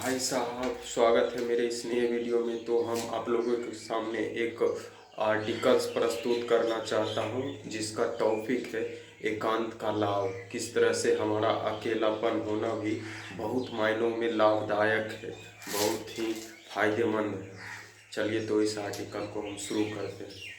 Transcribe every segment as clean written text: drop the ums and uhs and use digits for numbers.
भाई साहब, स्वागत है मेरे इस नए वीडियो में। तो हम आप लोगों के सामने एक आर्टिकल्स प्रस्तुत करना चाहता हूं, जिसका टॉपिक है एकांत का लाभ। किस तरह से हमारा अकेलापन होना भी बहुत मायनों में लाभदायक है, बहुत ही फायदेमंद है। चलिए तो इस आर्टिकल को हम शुरू करते हैं।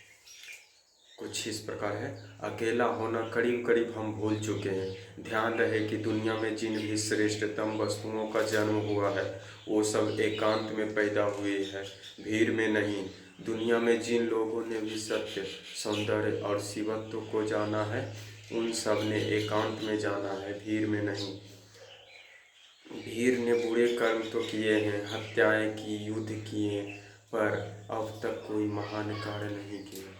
कुछ इस प्रकार है। अकेला होना करीब करीब हम भूल चुके हैं। ध्यान रहे कि दुनिया में जिन भी श्रेष्ठतम वस्तुओं का जन्म हुआ है वो सब एकांत में पैदा हुई है, भीड़ में नहीं। दुनिया में जिन लोगों ने भी सत्य, सौंदर्य और शिवत्व को जाना है, उन सब ने एकांत में जाना है, भीड़ में नहीं। भीड़ ने बुरे कर्म तो किए हैं, हत्याएं की, युद्ध किए, पर अब तक कोई महान कार्य नहीं किया।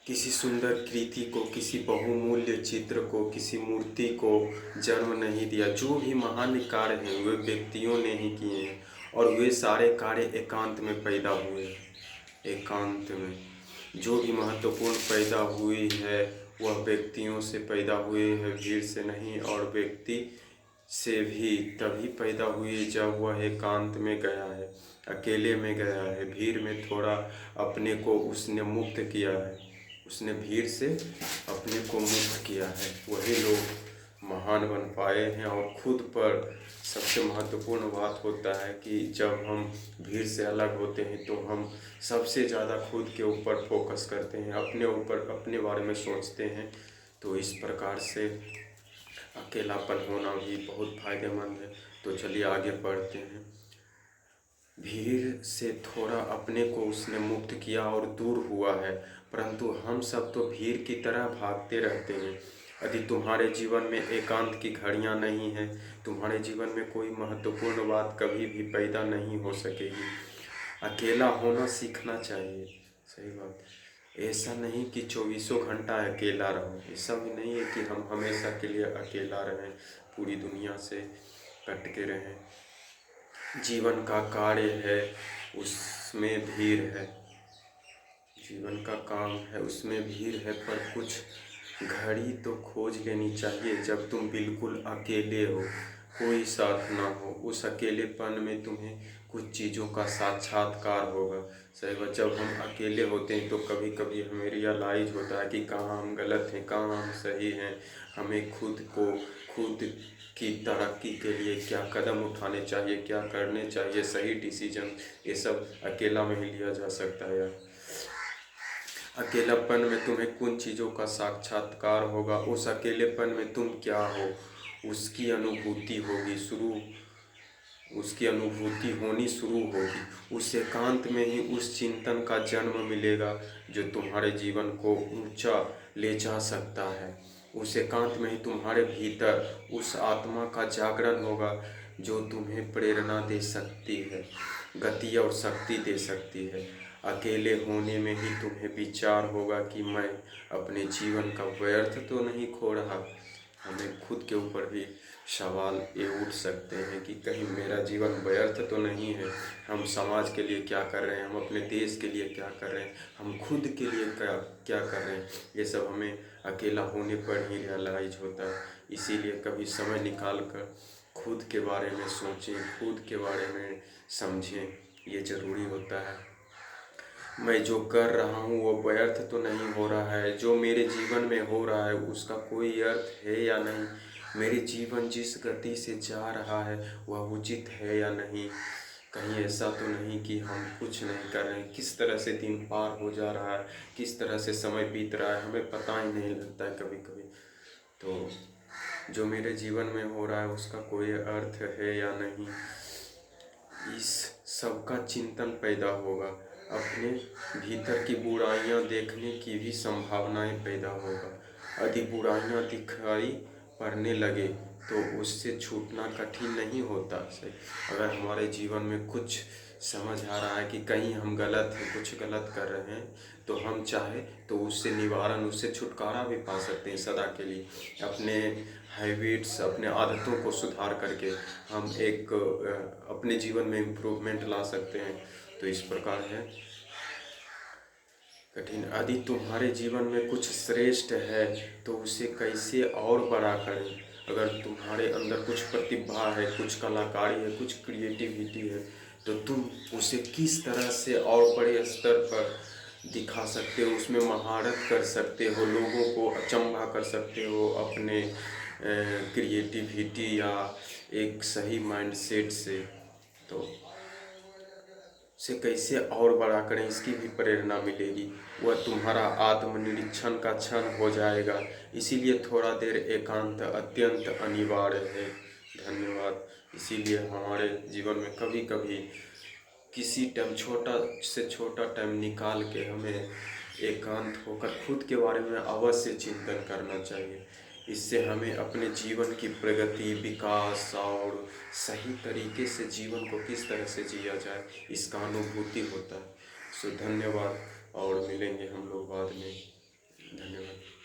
किसी सुंदर कृति को, किसी बहुमूल्य चित्र को, किसी मूर्ति को जन्म नहीं दिया। जो भी महान कार्य हैं वे व्यक्तियों ने ही किए हैं, और वे सारे कार्य एकांत में पैदा हुए। एकांत में जो भी महत्वपूर्ण पैदा हुई है वह व्यक्तियों से पैदा हुए है, भीड़ से नहीं। और व्यक्ति से भी तभी पैदा हुई जब वह एकांत में गया है, अकेले में गया है, भीड़ में थोड़ा अपने को उसने मुक्त किया है। उसने भीड़ से अपने को मुक्त किया है, वही लोग महान बन पाए हैं। और खुद पर सबसे महत्वपूर्ण बात होता है कि जब हम भीड़ से अलग होते हैं तो हम सबसे ज़्यादा खुद के ऊपर फोकस करते हैं, अपने ऊपर, अपने बारे में सोचते हैं। तो इस प्रकार से अकेलापन होना भी बहुत फायदेमंद है। तो चलिए आगे बढ़ते हैं। भीड़ से थोड़ा अपने को उसने मुक्त किया और दूर हुआ है, परंतु हम सब तो भीड़ की तरह भागते रहते हैं। यदि तुम्हारे जीवन में एकांत की घड़ियां नहीं हैं, तुम्हारे जीवन में कोई महत्वपूर्ण बात कभी भी पैदा नहीं हो सकेगी। अकेला होना सीखना चाहिए। सही बात। ऐसा नहीं कि चौबीसों घंटा अकेला रहो, ऐसा भी नहीं है कि हम हमेशा के लिए अकेला रहें, पूरी दुनिया से कट के रहें। जीवन का कार्य है, उसमें भीड़ है। जीवन का काम है, उसमें भीड़ है, पर कुछ घड़ी तो खोज लेनी चाहिए जब तुम बिल्कुल अकेले हो, कोई साथ ना हो। उस अकेलेपन में तुम्हें कुछ चीज़ों का साक्षात्कार होगा। सही बात। जब हम अकेले होते हैं तो कभी कभी हमें रियलाइज होता है कि कहाँ हम गलत हैं, कहाँ हम सही हैं। हमें खुद की तरक्की के लिए क्या कदम उठाने चाहिए, क्या करने चाहिए, सही डिसीजन, ये सब अकेला में ही लिया जा सकता है यार। अकेलापन में तुम्हें कुछ चीज़ों का साक्षात्कार होगा। उस अकेलेपन में तुम क्या हो उसकी अनुभूति होगी शुरू, उसकी अनुभूति होनी शुरू होगी। उस एकांत में ही उस चिंतन का जन्म मिलेगा जो तुम्हारे जीवन को ऊंचा ले जा सकता है। उस एकांत में ही तुम्हारे भीतर उस आत्मा का जागरण होगा जो तुम्हें प्रेरणा दे सकती है, गति और शक्ति दे सकती है। अकेले होने में ही तुम्हें विचार होगा कि मैं अपने जीवन का व्यर्थ तो नहीं खो रहा। हमें खुद के ऊपर भी सवाल ये उठ सकते हैं कि कहीं मेरा जीवन व्यर्थ तो नहीं है। हम समाज के लिए क्या कर रहे हैं, हम अपने देश के लिए क्या कर रहे हैं, हम खुद के लिए क्या क्या कर रहे हैं, ये सब हमें अकेला होने पर ही रियलाइज होता है। इसीलिए कभी समय निकाल कर खुद के बारे में सोचें, खुद के बारे में समझें, ये ज़रूरी होता है। मैं जो कर रहा हूँ वो व्यर्थ तो नहीं हो रहा है, जो मेरे जीवन में हो रहा है उसका कोई अर्थ है या नहीं, मेरे जीवन जिस गति से जा रहा है वह उचित है या नहीं। कहीं ऐसा तो नहीं कि हम कुछ नहीं कर रहे हैं, किस तरह से दिन पार हो जा रहा है, किस तरह से समय बीत रहा है, हमें पता ही नहीं लगता है कभी कभी। तो जो मेरे जीवन में हो रहा है उसका कोई अर्थ है या नहीं, इस सब का चिंतन पैदा होगा। अपने भीतर की बुराइयां देखने की भी संभावनाएं पैदा होगा। यदि बुराइयां दिखाई पड़ने लगे तो उससे छूटना कठिन नहीं होता। से अगर हमारे जीवन में कुछ समझ आ रहा है कि कहीं हम गलत हैं, कुछ गलत कर रहे हैं, तो हम चाहे तो उससे निवारण, उससे छुटकारा भी पा सकते हैं सदा के लिए। अपने हैबिट्स, अपने आदतों को सुधार करके हम एक अपने जीवन में इम्प्रूवमेंट ला सकते हैं। तो इस प्रकार है कठिन। यदि तुम्हारे जीवन में कुछ श्रेष्ठ है तो उसे कैसे और बड़ा करें। अगर तुम्हारे अंदर कुछ प्रतिभा है, कुछ कलाकारी है, कुछ क्रिएटिविटी है, तो तुम उसे किस तरह से और बड़े स्तर पर दिखा सकते हो, उसमें महारत कर सकते हो, लोगों को अचंभा कर सकते हो अपने क्रिएटिविटी या एक सही माइंडसेट से। तो से कैसे और बड़ा करें, इसकी भी प्रेरणा मिलेगी। वह तुम्हारा आत्मनिरीक्षण का क्षण हो जाएगा। इसीलिए थोड़ा देर एकांत अत्यंत अनिवार्य है। धन्यवाद। इसीलिए हमारे जीवन में कभी कभी किसी टाइम छोटा से छोटा टाइम निकाल के हमें एकांत होकर खुद के बारे में अवश्य चिंतन करना चाहिए। इससे हमें अपने जीवन की प्रगति, विकास और सही तरीके से जीवन को किस तरह से जिया जाए, इसका अनुभूति होता है। सो धन्यवाद, और मिलेंगे हम लोग बाद में। धन्यवाद।